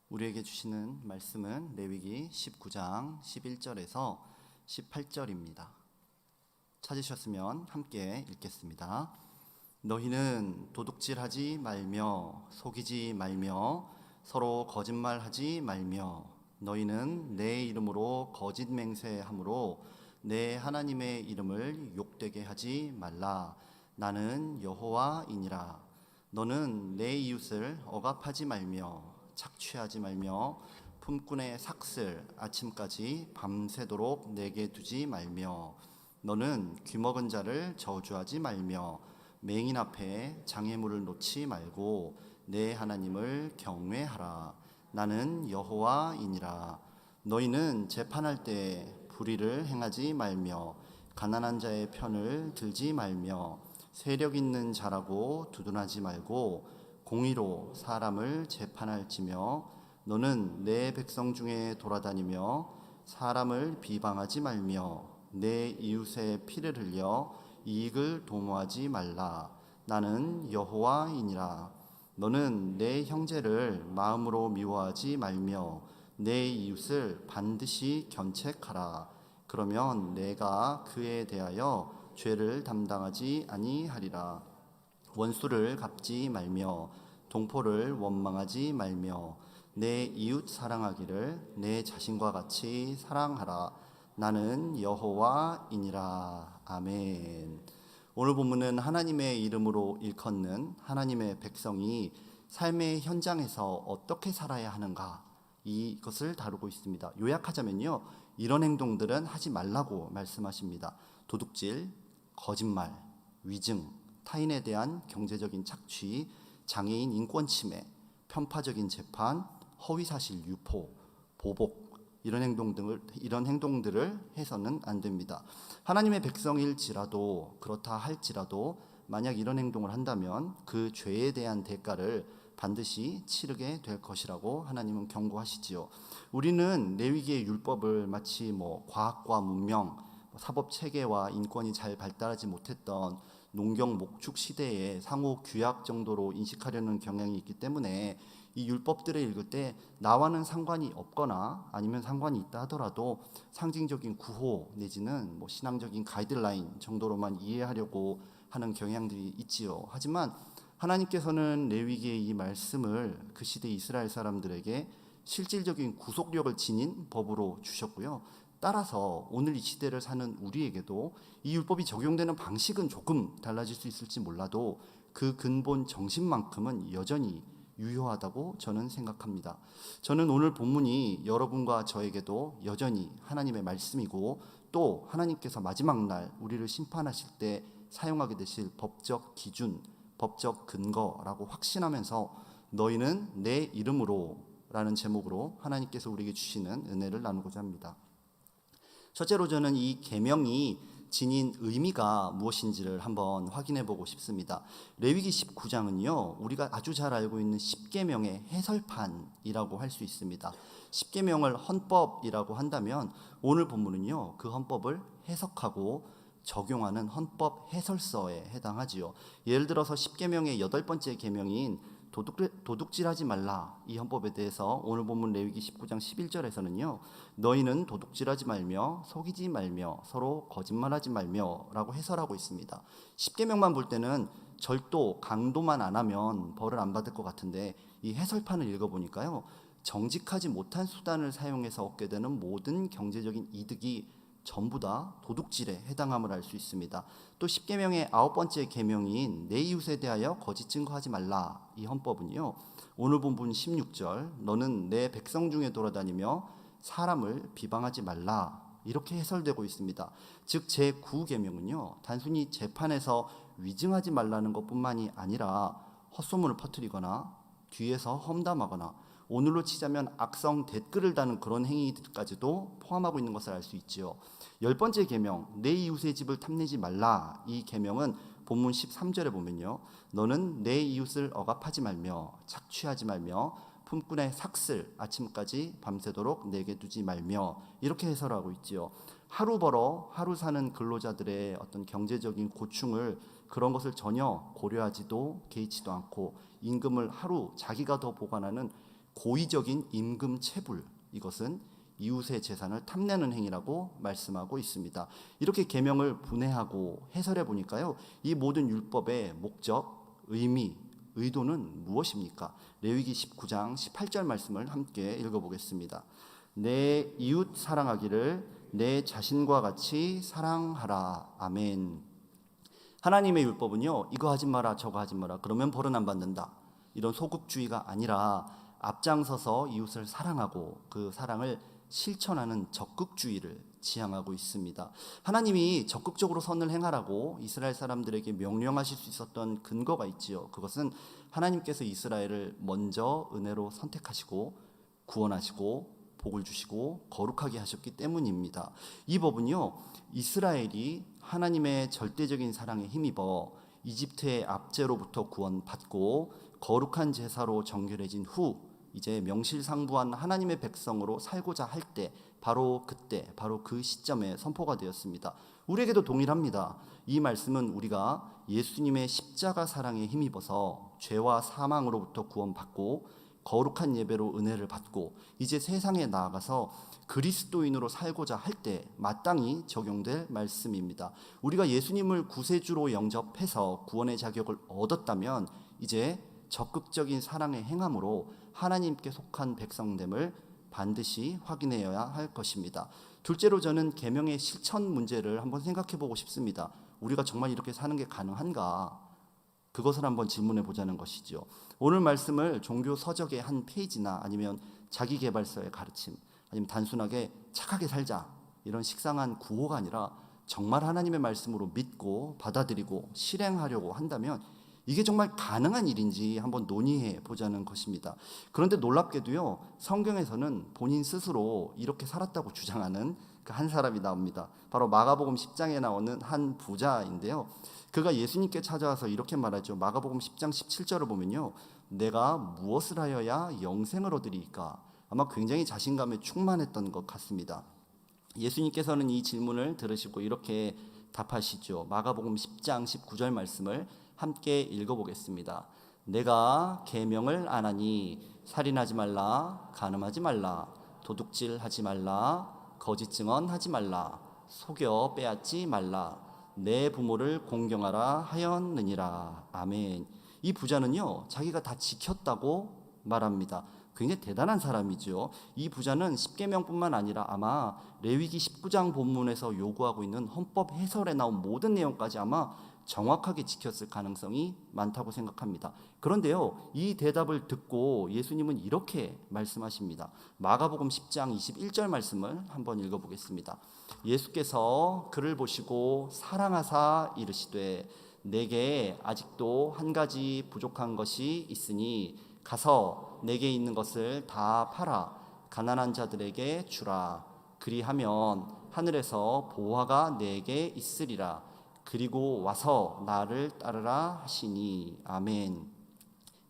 우리에게 주시는 말씀은 레위기 19장 11절에서 18절입니다. 찾으셨으면 함께 읽겠습니다. 너희는 도둑질하지 말며 속이지 말며 서로 거짓말하지 말며 너희는 내 이름으로 거짓 맹세함으로 내 하나님의 이름을 욕되게 하지 말라. 나는 여호와이니라. 너는 내 이웃을 억압하지 말며 착취하지 말며 품꾼의 삭슬 아침까지 밤새도록 내게 두지 말며 너는 귀먹은 자를 저주하지 말며 맹인 앞에 장애물을 놓지 말고 내 하나님을 경외하라. 나는 여호와이니라. 너희는 재판할 때 불의를 행하지 말며 가난한 자의 편을 들지 말며 세력 있는 자라고 두둔하지 말고 공의로 사람을 재판할지며 너는 내 백성 중에 돌아다니며 사람을 비방하지 말며 내 이웃의 피를 흘려 이익을 도모하지 말라. 나는 여호와이니라. 너는 내 형제를 마음으로 미워하지 말며 내 이웃을 반드시 견책하라. 그러면 내가 그에 대하여 죄를 담당하지 아니하리라. 원수를 갚지 말며 동포를 원망하지 말며 내 이웃 사랑하기를 내 자신과 같이 사랑하라. 나는 여호와이니라. 아멘. 오늘 본문은 하나님의 이름으로 일컫는 하나님의 백성이 삶의 현장에서 어떻게 살아야 하는가, 이것을 다루고 있습니다. 요약하자면요, 이런 행동들은 하지 말라고 말씀하십니다. 도둑질, 거짓말, 위증, 타인에 대한 경제적인 착취, 장애인 인권 침해, 편파적인 재판, 허위사실 유포, 보복, 이런 행동들을 해서는 안 됩니다. 하나님의 백성일지라도, 그렇다 할지라도 만약 이런 행동을 한다면 그 죄에 대한 대가를 반드시 치르게 될 것이라고 하나님은 경고하시지요. 우리는 레위기의 율법을 마치 과학과 문명, 사법 체계와 인권이 잘 발달하지 못했던 농경 목축 시대의 상호 규약 정도로 인식하려는 경향이 있기 때문에 이 율법들을 읽을 때 나와는 상관이 없거나 아니면 상관이 있다 하더라도 상징적인 구호 내지는 신앙적인 가이드라인 정도로만 이해하려고 하는 경향들이 있지요. 하지만 하나님께서는 레위기의 이 말씀을 그 시대 이스라엘 사람들에게 실질적인 구속력을 지닌 법으로 주셨고요. 따라서 오늘 이 시대를 사는 우리에게도 이 율법이 적용되는 방식은 조금 달라질 수 있을지 몰라도 그 근본 정신만큼은 여전히 유효하다고 저는 생각합니다. 저는 오늘 본문이 여러분과 저에게도 여전히 하나님의 말씀이고 또 하나님께서 마지막 날 우리를 심판하실 때 사용하게 되실 법적 기준, 법적 근거라고 확신하면서 너희는 내 이름으로 라는 제목으로 하나님께서 우리에게 주시는 은혜를 나누고자 합니다. 첫째로 저는 이 계명이 지닌 의미가 무엇인지를 한번 확인해 보고 싶습니다. 레위기 19장은요, 우리가 아주 잘 알고 있는 십계명의 해설판이라고 할 수 있습니다. 십계명을 헌법이라고 한다면 오늘 본문은요, 그 헌법을 해석하고 적용하는 헌법 해설서에 해당하지요. 예를 들어서 십계명의 8번째 계명인 도둑질하지 말라, 이 헌법에 대해서 오늘 본문 레위기 19장 11절에서는요 너희는 도둑질하지 말며 속이지 말며 서로 거짓말하지 말며 라고 해설하고 있습니다. 십계명만 볼 때는 절도, 강도만 안 하면 벌을 안 받을 것 같은데 이 해설판을 읽어보니까요 정직하지 못한 수단을 사용해서 얻게 되는 모든 경제적인 이득이 전부 다 도둑질에 해당함을 알 수 있습니다. 또 십계명의 9번째 계명인 내 이웃에 대하여 거짓 증거하지 말라, 이 헌법은요 오늘 본문 16절 너는 내 백성 중에 돌아다니며 사람을 비방하지 말라, 이렇게 해설되고 있습니다. 즉 제9계명은요 단순히 재판에서 위증하지 말라는 것뿐만이 아니라 헛소문을 퍼뜨리거나 뒤에서 험담하거나 오늘로 치자면 악성 댓글을 다는 그런 행위들까지도 포함하고 있는 것을 알 수 있지요. 10번째 계명 내 이웃의 집을 탐내지 말라, 이 계명은 본문 13절에 보면요 너는 내 이웃을 억압하지 말며 착취하지 말며 품꾼의 삭슬 아침까지 밤새도록 내게 두지 말며, 이렇게 해설하고 있지요. 하루 벌어 하루 사는 근로자들의 어떤 경제적인 고충을, 그런 것을 전혀 고려하지도 개의치도 않고 임금을 하루 자기가 더 보관하는 고의적인 임금 체불, 이것은 이웃의 재산을 탐내는 행위라고 말씀하고 있습니다. 이렇게 계명을 분해하고 해설해 보니까요, 이 모든 율법의 목적, 의미, 의도는 무엇입니까? 레위기 19장 18절 말씀을 함께 읽어보겠습니다. 내 이웃 사랑하기를 내 자신과 같이 사랑하라. 아멘. 하나님의 율법은요, 이거 하지 마라 저거 하지 마라 그러면 벌은 안 받는다, 이런 소극주의가 아니라 앞장서서 이웃을 사랑하고 그 사랑을 실천하는 적극주의를 지향하고 있습니다. 하나님이 적극적으로 선을 행하라고 이스라엘 사람들에게 명령하실 수 있었던 근거가 있지요. 그것은 하나님께서 이스라엘을 먼저 은혜로 선택하시고 구원하시고 복을 주시고 거룩하게 하셨기 때문입니다. 이 법은요, 이스라엘이 하나님의 절대적인 사랑에 힘입어 이집트의 압제로부터 구원받고 거룩한 제사로 정결해진 후 이제 명실상부한 하나님의 백성으로 살고자 할 때, 바로 그때, 바로 그 시점에 선포가 되었습니다. 우리에게도 동일합니다. 이 말씀은 우리가 예수님의 십자가 사랑에 힘입어서 죄와 사망으로부터 구원받고 거룩한 예배로 은혜를 받고 이제 세상에 나아가서 그리스도인으로 살고자 할 때 마땅히 적용될 말씀입니다. 우리가 예수님을 구세주로 영접해서 구원의 자격을 얻었다면 이제 적극적인 사랑의 행함으로 하나님께 속한 백성됨을 반드시 확인해야 할 것입니다. 둘째로 저는 계명의 실천 문제를 한번 생각해 보고 싶습니다. 우리가 정말 이렇게 사는 게 가능한가? 그것을 한번 질문해 보자는 것이죠. 오늘 말씀을 종교 서적의 한 페이지나 아니면 자기계발서의 가르침, 아니면 단순하게 착하게 살자 이런 식상한 구호가 아니라 정말 하나님의 말씀으로 믿고 받아들이고 실행하려고 한다면 이게 정말 가능한 일인지 한번 논의해 보자는 것입니다. 그런데 놀랍게도요, 성경에서는 본인 스스로 이렇게 살았다고 주장하는 그 한 사람이 나옵니다. 바로 마가복음 10장에 나오는 한 부자인데요, 그가 예수님께 찾아와서 이렇게 말하죠. 마가복음 10장 17절을 보면요, 내가 무엇을 하여야 영생을 얻으리이까? 아마 굉장히 자신감에 충만했던 것 같습니다. 예수님께서는 이 질문을 들으시고 이렇게 답하시죠. 마가복음 10장 19절 말씀을 함께 읽어보겠습니다. 내가 계명을 안 하니 살인하지 말라, 간음하지 말라, 도둑질하지 말라, 거짓 증언하지 말라, 속여 빼앗지 말라, 내 부모를 공경하라 하였느니라. 아멘. 이 부자는요, 자기가 다 지켰다고 말합니다. 굉장히 대단한 사람이죠. 이 부자는 십계명뿐만 아니라 아마 레위기 19장 본문에서 요구하고 있는 헌법 해설에 나온 모든 내용까지 아마 정확하게 지켰을 가능성이 많다고 생각합니다. 그런데요, 이 대답을 듣고 예수님은 이렇게 말씀하십니다. 마가복음 10장 21절 말씀을 한번 읽어보겠습니다. 예수께서 그를 보시고 사랑하사 이르시되 내게 아직도 한 가지 부족한 것이 있으니 가서 내게 있는 것을 다 팔아 가난한 자들에게 주라. 그리하면 하늘에서 보화가 내게 있으리라. 그리고 와서 나를 따르라 하시니. 아멘.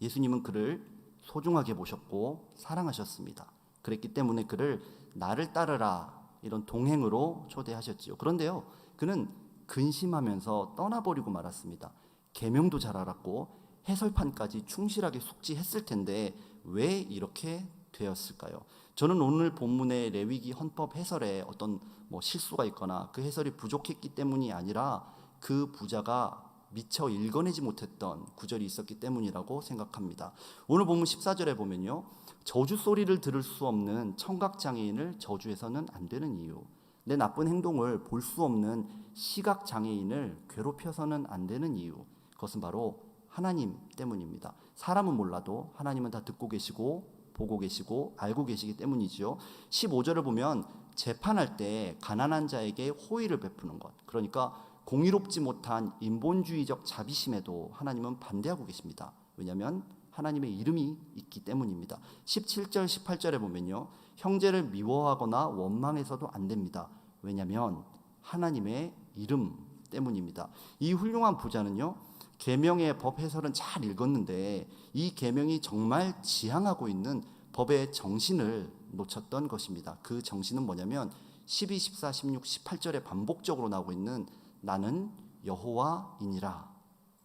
예수님은 그를 소중하게 보셨고 사랑하셨습니다. 그랬기 때문에 그를 나를 따르라, 이런 동행으로 초대하셨지요. 그런데요, 그는 근심하면서 떠나버리고 말았습니다. 계명도 잘 알았고 해설판까지 충실하게 숙지했을 텐데 왜 이렇게 되었을까요? 저는 오늘 본문의 레위기 헌법 해설에 어떤 실수가 있거나 그 해설이 부족했기 때문이 아니라 그 부자가 미처 읽어내지 못했던 구절이 있었기 때문이라고 생각합니다. 오늘 본문 14절에 보면요, 저주 소리를 들을 수 없는 청각장애인을 저주해서는 안 되는 이유, 내 나쁜 행동을 볼 수 없는 시각장애인을 괴롭혀서는 안 되는 이유, 그것은 바로 하나님 때문입니다. 사람은 몰라도 하나님은 다 듣고 계시고 보고 계시고 알고 계시기 때문이지요. 15절을 보면 재판할 때 가난한 자에게 호의를 베푸는 것, 그러니까 공의롭지 못한 인본주의적 자비심에도 하나님은 반대하고 계십니다. 왜냐하면 하나님의 이름이 있기 때문입니다. 17절 18절에 보면요, 형제를 미워하거나 원망해서도 안 됩니다. 왜냐하면 하나님의 이름 때문입니다. 이 훌륭한 부자는요, 계명의 법 해설은 잘 읽었는데 이 계명이 정말 지향하고 있는 법의 정신을 놓쳤던 것입니다. 그 정신은 뭐냐면 12, 14, 16, 18절에 반복적으로 나오고 있는 나는 여호와이니라,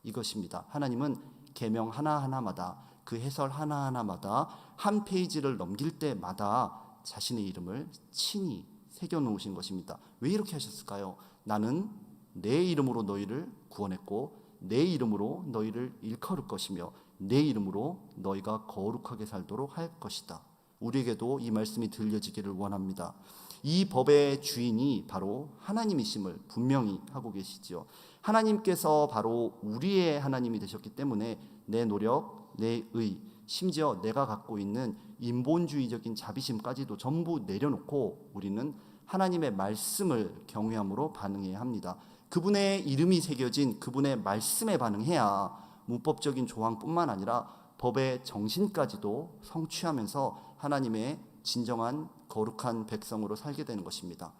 이것입니다. 하나님은 계명 하나하나마다, 그 해설 하나하나마다 한 페이지를 넘길 때마다 자신의 이름을 친히 새겨놓으신 것입니다. 왜 이렇게 하셨을까요? 나는 내 이름으로 너희를 구원했고 내 이름으로 너희를 일컬을 것이며 내 이름으로 너희가 거룩하게 살도록 할 것이다. 우리에게도 이 말씀이 들려지기를 원합니다. 이 법의 주인이 바로 하나님이심을 분명히 하고 계시지요. 하나님께서 바로 우리의 하나님이 되셨기 때문에 내 노력, 내 의, 심지어 내가 갖고 있는 인본주의적인 자비심까지도 전부 내려놓고 우리는 하나님의 말씀을 경외함으로 반응해야 합니다. 그분의 이름이 새겨진 그분의 말씀에 반응해야 문법적인 조항뿐만 아니라 법의 정신까지도 성취하면서 하나님의 진정한 거룩한 백성으로 살게 되는 것입니다.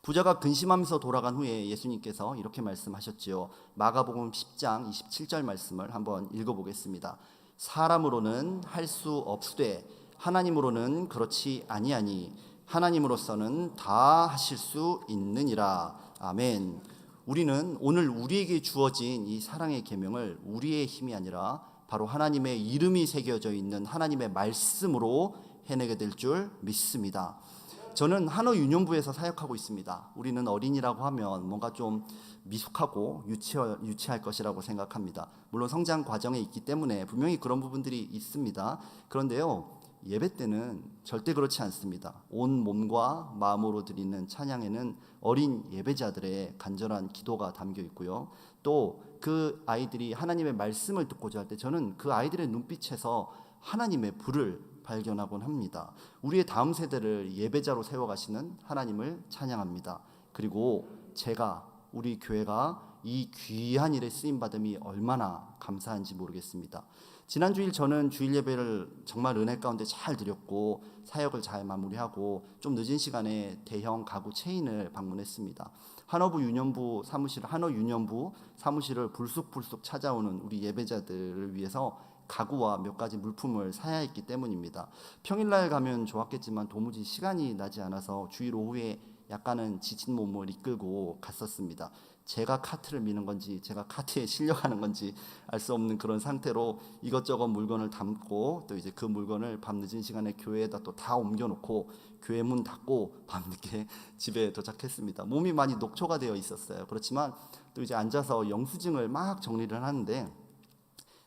부자가 근심하면서 돌아간 후에 예수님께서 이렇게 말씀하셨지요. 마가복음 10장 27절 말씀을 한번 읽어보겠습니다. 사람으로는 할 수 없으되 하나님으로는 그렇지 아니하니 하나님으로서는 다 하실 수 있느니라. 아멘. 우리는 오늘 우리에게 주어진 이 사랑의 계명을 우리의 힘이 아니라 바로 하나님의 이름이 새겨져 있는 하나님의 말씀으로 해내게 될 줄 믿습니다. 저는 한어유년부에서 사역하고 있습니다. 우리는 어린이라고 하면 뭔가 좀 미숙하고 유치할 것이라고 생각합니다. 물론 성장 과정에 있기 때문에 분명히 그런 부분들이 있습니다. 그런데요, 예배 때는 절대 그렇지 않습니다. 온 몸과 마음으로 드리는 찬양에는 어린 예배자들의 간절한 기도가 담겨 있고요. 또 그 아이들이 하나님의 말씀을 듣고자 할 때 저는 그 아이들의 눈빛에서 하나님의 불을 발견하곤 합니다. 우리의 다음 세대를 예배자로 세워가시는 하나님을 찬양합니다. 그리고 우리 교회가 이 귀한 일에 쓰임받음이 얼마나 감사한지 모르겠습니다. 지난 주일 저는 주일 예배를 정말 은혜 가운데 잘 드렸고 사역을 잘 마무리하고 좀 늦은 시간에 대형 가구 체인을 방문했습니다. 한어유년부 사무실을 불쑥불쑥 찾아오는 우리 예배자들을 위해서 가구와 몇 가지 물품을 사야 했기 때문입니다. 평일날 가면 좋았겠지만 도무지 시간이 나지 않아서 주일 오후에 약간은 지친 몸을 이끌고 갔었습니다. 제가 카트를 미는 건지 제가 카트에 실려가는 건지 알 수 없는 그런 상태로 이것저것 물건을 담고 또 이제 그 물건을 밤늦은 시간에 교회에다 또 다 옮겨놓고 교회 문 닫고 밤늦게 집에 도착했습니다. 몸이 많이 녹초가 되어 있었어요. 그렇지만 또 이제 앉아서 영수증을 막 정리를 하는데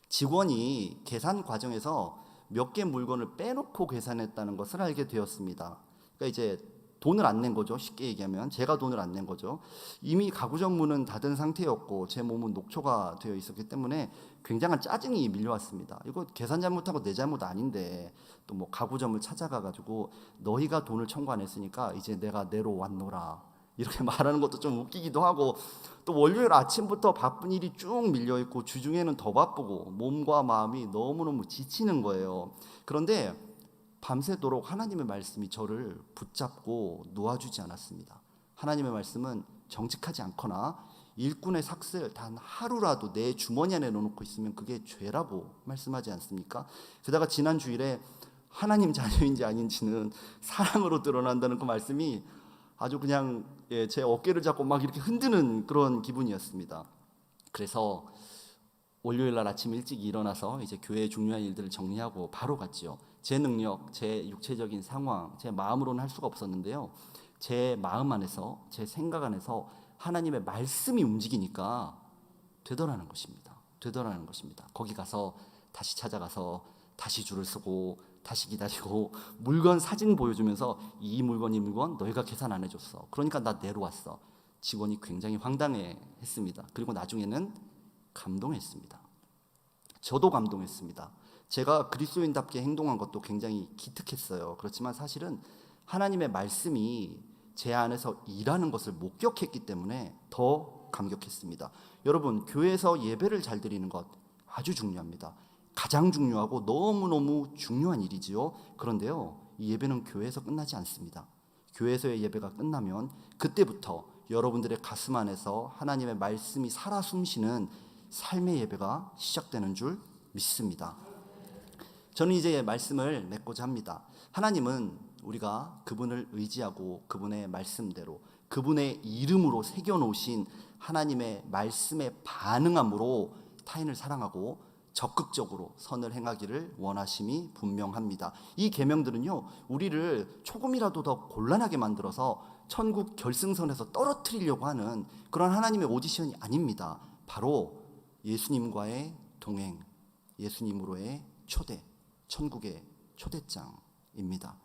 직원이 계산 과정에서 몇 개 물건을 빼놓고 계산했다는 것을 알게 되었습니다. 그러니까 이제 돈을 안 낸 거죠. 쉽게 얘기하면 제가 돈을 안 낸 거죠. 이미 가구점 문은 닫은 상태였고 제 몸은 녹초가 되어 있었기 때문에 굉장한 짜증이 밀려왔습니다. 이거 계산 잘못하고 내 잘못 아닌데 또 뭐 가구점을 찾아가 가지고 너희가 돈을 청구 안 했으니까 이제 내가 내로 왔노라 이렇게 말하는 것도 좀 웃기기도 하고 또 월요일 아침부터 바쁜 일이 쭉 밀려있고 주중에는 더 바쁘고 몸과 마음이 너무너무 지치는 거예요. 그런데 밤새도록 하나님의 말씀이 저를 붙잡고 놓아주지 않았습니다. 하나님의 말씀은 정직하지 않거나 일꾼의 삭슬 단 하루라도 내 주머니 안에 넣어놓고 있으면 그게 죄라고 말씀하지 않습니까? 게다가 지난 주일에 하나님 자녀인지 아닌지는 사랑으로 드러난다는 그 말씀이 아주 그냥 제 어깨를 잡고 막 이렇게 흔드는 그런 기분이었습니다. 그래서 월요일 날 아침 일찍 일어나서 이제 교회의 중요한 일들을 정리하고 바로 갔죠. 제 능력, 제 육체적인 상황, 제 마음으로는 할 수가 없었는데요. 제 마음 안에서, 제 생각 안에서 하나님의 말씀이 움직이니까 되더라는 것입니다. 거기 가서 다시 찾아가서 다시 줄을 서고 다시 기다리고 물건 사진 보여주면서 이 물건 너희가 계산 안 해줬어. 그러니까 나 내로 왔어. 직원이 굉장히 황당해했습니다. 그리고 나중에는 감동했습니다. 저도 감동했습니다. 제가 그리스도인답게 행동한 것도 굉장히 기특했어요. 그렇지만 사실은 하나님의 말씀이 제 안에서 일하는 것을 목격했기 때문에 더 감격했습니다. 여러분, 교회에서 예배를 잘 드리는 것 아주 중요합니다. 가장 중요하고 너무너무 중요한 일이지요. 그런데요, 이 예배는 교회에서 끝나지 않습니다. 교회에서의 예배가 끝나면 그때부터 여러분들의 가슴 안에서 하나님의 말씀이 살아 숨쉬는 삶의 예배가 시작되는 줄 믿습니다. 저는 이제 말씀을 맺고자 합니다. 하나님은 우리가 그분을 의지하고 그분의 말씀대로 그분의 이름으로 새겨놓으신 하나님의 말씀에 반응함으로 타인을 사랑하고 적극적으로 선을 행하기를 원하심이 분명합니다. 이 계명들은요, 우리를 조금이라도 더 곤란하게 만들어서 천국 결승선에서 떨어뜨리려고 하는 그런 하나님의 오디션이 아닙니다. 바로 예수님과의 동행, 예수님으로의 초대, 천국의 초대장입니다.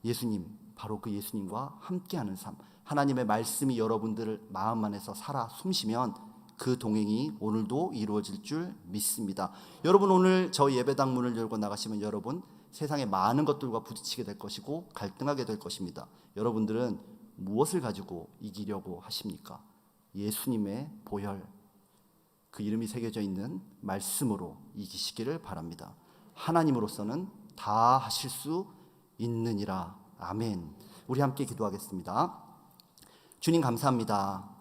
예수님, 바로 그 예수님과 함께하는 삶, 하나님의 말씀이 여러분들 마음 안에서 살아 숨쉬면 그 동행이 오늘도 이루어질 줄 믿습니다. 여러분, 오늘 저 예배당 문을 열고 나가시면 여러분 세상의 많은 것들과 부딪히게 될 것이고 갈등하게 될 것입니다. 여러분들은 무엇을 가지고 이기려고 하십니까? 예수님의 보혈, 그 이름이 새겨져 있는 말씀으로 이기시기를 바랍니다. 하나님으로서는 다 하실 수 있느니라. 아멘. 우리 함께 기도하겠습니다. 주님, 감사합니다.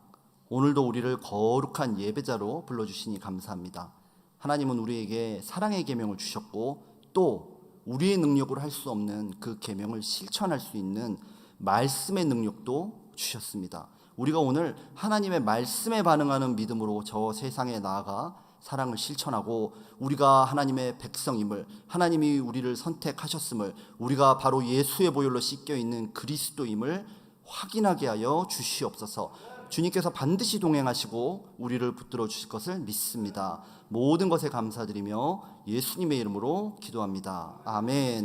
오늘도 우리를 거룩한 예배자로 불러주시니 감사합니다. 하나님은 우리에게 사랑의 계명을 주셨고 또 우리의 능력으로 할 수 없는 그 계명을 실천할 수 있는 말씀의 능력도 주셨습니다. 우리가 오늘 하나님의 말씀에 반응하는 믿음으로 저 세상에 나아가 사랑을 실천하고 우리가 하나님의 백성임을, 하나님이 우리를 선택하셨음을, 우리가 바로 예수의 보혈로 씻겨 있는 그리스도임을 확인하게 하여 주시옵소서. 주님께서 반드시 동행하시고 우리를 붙들어 주실 것을 믿습니다. 모든 것에 감사드리며 예수님의 이름으로 기도합니다. 아멘.